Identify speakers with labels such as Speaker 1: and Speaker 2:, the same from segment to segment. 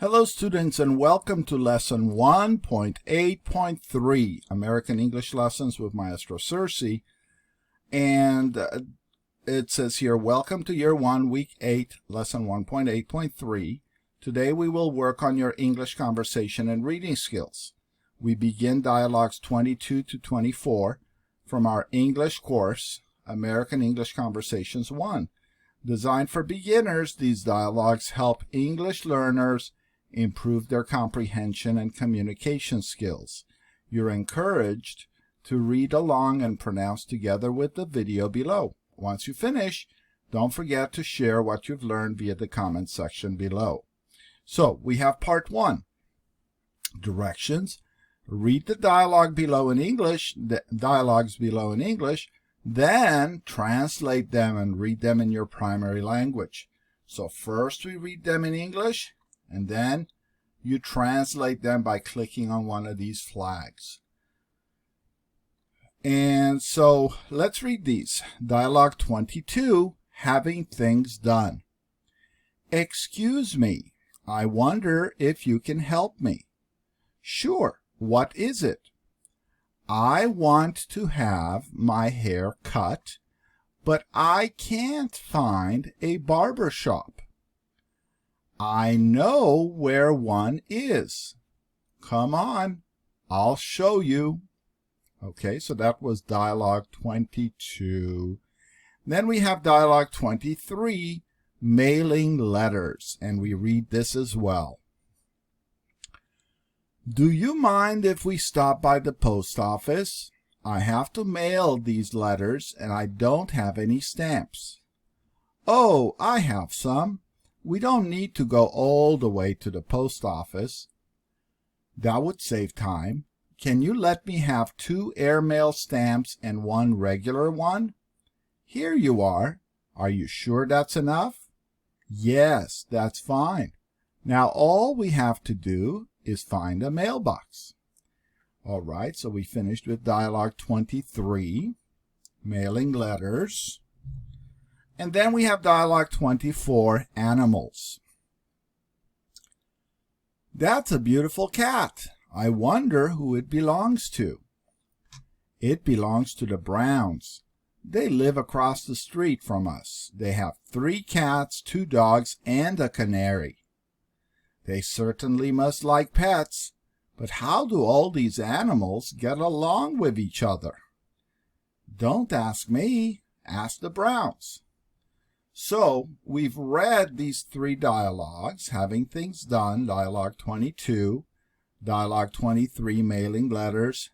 Speaker 1: Hello students and welcome to lesson 1.8.3 American English Lessons with Maestro Sersea, and it says here welcome to year 1 week 8 lesson 1.8.3. Today we will work on your English conversation and reading skills. We begin dialogues 22 to 24 from our English course American English Conversations 1. Designed for beginners, these dialogues help English learners improve their comprehension and communication skills. You're encouraged to read along and pronounce together with the video below. Once you finish, don't forget to share what you've learned via the comment section below. So we have part 1. Directions. Read the dialogues below in English, then translate them and read them in your primary language. So first we read them in English, and then you translate them by clicking on one of these flags. And so let's read these. Dialogue 22, having things done. Excuse me, I wonder if you can help me. Sure, what is it? I want to have my hair cut, but I can't find a barber shop. I know where one is. Come on, I'll show you. Okay, so that was dialogue 22. Then we have dialogue 23, mailing letters, and we read this as well. Do you mind if we stop by the post office? I have to mail these letters and I don't have any stamps. Oh, I have some. We don't need to go all the way to the post office. That would save time. Can you let me have 2 airmail stamps and 1 regular one? Here you are. Are you sure that's enough? Yes, that's fine. Now all we have to do is find a mailbox. All right, so we finished with dialogue 23, mailing letters. And then we have dialogue 24, animals. That's a beautiful cat. I wonder who it belongs to. It belongs to the Browns. They live across the street from us. They have 3 cats, 2 dogs, and a canary. They certainly must like pets, but how do all these animals get along with each other? Don't ask me, ask the Browns. So we've read these 3 dialogues, having things done, dialogue 22, dialogue 23, mailing letters,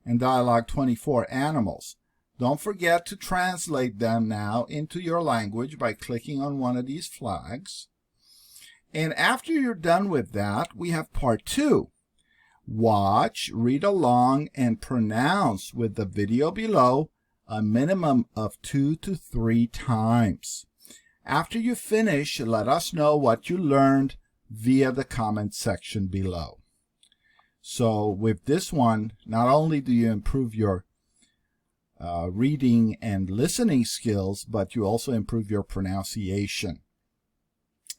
Speaker 1: and dialogue 24, animals. Don't forget to translate them now into your language by clicking on one of these flags. And after you're done with that, we have part 2. Watch, read along, and pronounce with the video below a minimum of 2 to 3 times. After you finish, let us know what you learned via the comment section below. So with this one, not only do you improve your reading and listening skills, but you also improve your pronunciation.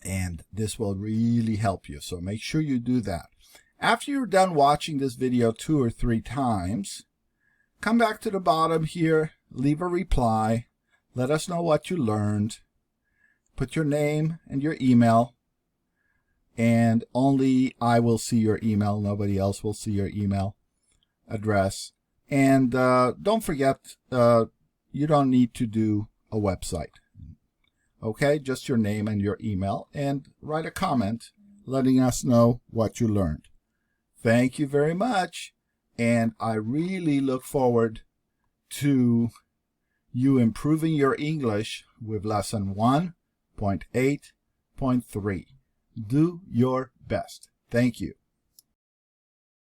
Speaker 1: And this will really help you. So make sure you do that. After you're done watching this video 2 or 3 times, come back to the bottom here, leave a reply, let us know what you learned, put your name and your email, and only I will see your email, nobody else will see your email address. And don't forget, you don't need to do a website. Okay, just your name and your email, and write a comment letting us know what you learned. Thank you very much, and I really look forward to you improving your English with lesson 1.8.3. Do your best. Thank you.